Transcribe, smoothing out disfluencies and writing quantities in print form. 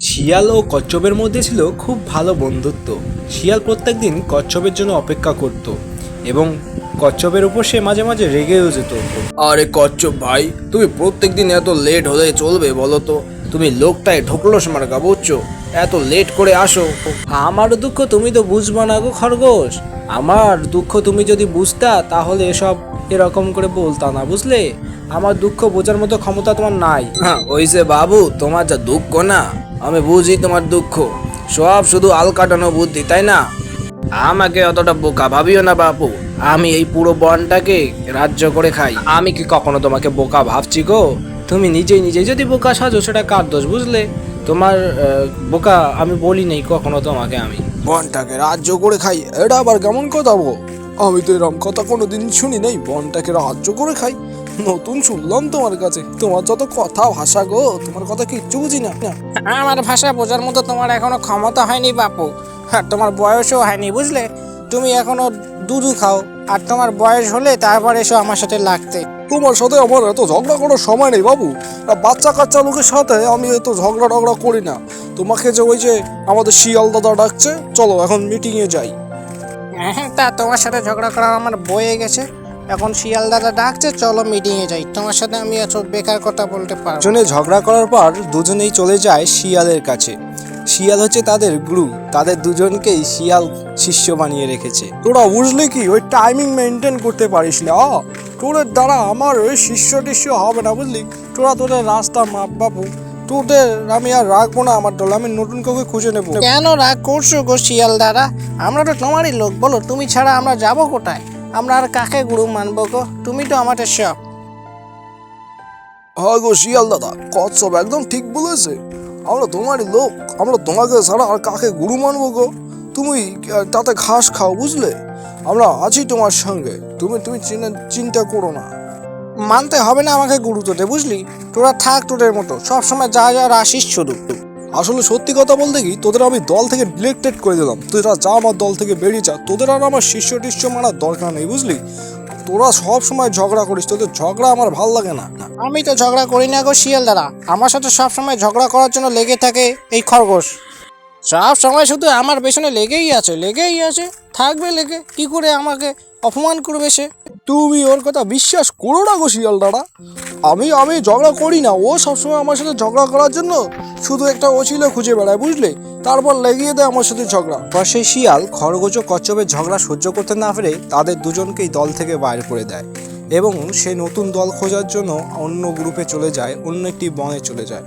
শিয়াল ও কচ্ছপের মধ্যে ছিল খুব ভালো বন্ধুত্ব। শিয়াল প্রত্যেকদিন কচ্ছপের জন্য অপেক্ষা করত এবং কচ্ছপের উপর সে মাঝে মাঝে রেগেও যেত। আরে কচ্ছপ ভাই, তুমি প্রত্যেকদিন এত লেট হলে চলবে বলো তো? তুমি লোকটায় ঢোকলো মার্কা বুঝছো, এত লেট করে আসো। আমার দুঃখ তুমি তো বুঝবা না গো খরগোশ। আমার দুঃখ তুমি যদি বুঝতা তাহলে এসব এরকম করে বলতা না, বুঝলে? আমার দুঃখ বোঝার মতো ক্ষমতা তোমার নাই। হ্যাঁ ওইসে বাবু, তোমার যা দুঃখ না, আমি বুঝি তোমার দুঃখ। সব শুধু আল কাটানো বুদ্ধি, তাই না? আমাকে অতটা বোকা ভাবিও না বাপু। আমি এই পুরো বনটাকে রাজ্য করে খাই। আমি কি কখনো তোমাকে বোকা ভাবছি গো? তুমি নিজেই নিজেই যদি বোকা সাজো সেটা কার দোষ, বুঝলে? তোমার বোকা আমি বলি নেই কখনো তোমাকে আমি। বনটাকে রাজ্য করে খাই, এটা আবার কেমন কথা গো? আমি তো এরকম কথা কোনোদিন শুনি নাই, বনটাকে রাজ্য করে খাই। নতুন শুনলাম তোমার কাছে। তোমার যত কথা ভাষা গো, তোমার কথা কিচ্ছু বুঝি না। আমার ভাষা বোঝার মতো তোমার এখনো ক্ষমতা হয়নি বাপু। হ্যাঁ, তোমার বয়সও হয়নি, বুঝলে? তুমি এখনো দুধু খাও, আর তোমার বয়স হলে তারপর এসো আমার সাথে লাগতে। তোমার সাথে আমার এত ঝগড়া করার সময় নেই বাবু। বাচ্চা কাচ্চা লোকের সাথে আমি এত ঝগড়া টগড়া করি না। তোমাকে যে ওই যে আমাদের শিয়াল দাদা ডাকছে, চলো এখন মিটিংয়ে যাই। হ্যাঁ, তা তোমার সাথে ঝগড়া করা আমার বয়ে গেছে। এখন শিয়াল দাদা ডাকছে, চলো মিটিংয়ে যাই। তোমার সাথে আমি এত বেকার কথা বলতে পারবো না। দুজনে ঝগড়া করার পর দুজনেই চলে যায় শিয়ালের কাছে। শিয়াল হচ্ছে তাদের গুরু, তাদের দুজনকেই শিয়াল শিষ্য বানিয়ে রেখেছে। তোরা বুঝলি কি, ওই টাইমিং মেনটেন করতে পারিস না। তোদের দ্বারা আমার ওই শিষ্য টিষ্য হবে না, বুঝলি? তোরা তোদের রাস্তা মাপ বাবু। তোদের আমি আর রাখবো না আমার দল। আমি নতুন কাউকে খুঁজে নেবো। কেন রাগ করছো গো শিয়াল দাদা? আমরা তো তোমারই লোক, বলো তুমি ছাড়া আমরা যাবো কোথায়? আমরা আর কাকে গুরু মানবো গো? তুমি তো আমাদের সব। হ্যাঁ গো শিয়াল দাদা, কচ্ছপ একদম ঠিক বলেছে। আমরা তোমারই লোক, আমরা তোমাকে ছাড়া আর কাকে গুরু মানবো গো? তুমি তাতে ঘাস খাও, বুঝলে? আমরা আছি তোমার সঙ্গে। তুমি তুমি চিন্তা করো না। মানতে হবে না আমাকে গুরু তোদের, বুঝলি? তোরা থাক তোদের মতো, সবসময় যা যা আসিস শুধু। আসলে সত্যি কথা বলতে কি, তোদের আমি দল থেকে ডিলেক্টেড করে দিলাম। তোরা যা আমার দল থেকে বেরিয়ে যা। তোদের আর আমার শিষ্য টিষ্য মারার দরকার নেই, বুঝলি? তোরা সব সময় ঝগড়া করিস, তোদের ঝগড়া আমার ভাল লাগে না। আমি তো ঝগড়া করি না গো শিয়াল দাদা। আমার সাথে সবসময় ঝগড়া করার জন্য লেগে থাকে এই খরগোশ। সব সময় শুধু আমার পেছনে লেগেই আছে। থাকবে লেগে, কি করে আমাকে অপমান করবে সে? তুমি ওর কথা বিশ্বাস করো না গো শিয়াল দাদা। আমি আমি ঝগড়া করি না। ও সবসময় আমার সাথে ঝগড়া করার জন্য শুধু একটা ওছিলা খুঁজে বেড়ায়, বুঝলে? তারপর লেগিয়ে দেয় আমার সাথে ঝগড়া। পর সেই শিয়াল খরগোশ ও কচ্ছপের ঝগড়া সহ্য করতে না পেরে তাদের দুজনকেই দল থেকে বাইর করে দেয় এবং সে নতুন দল খোঁজার জন্য অন্য গ্রুপে চলে যায়, অন্য একটি বনে চলে যায়।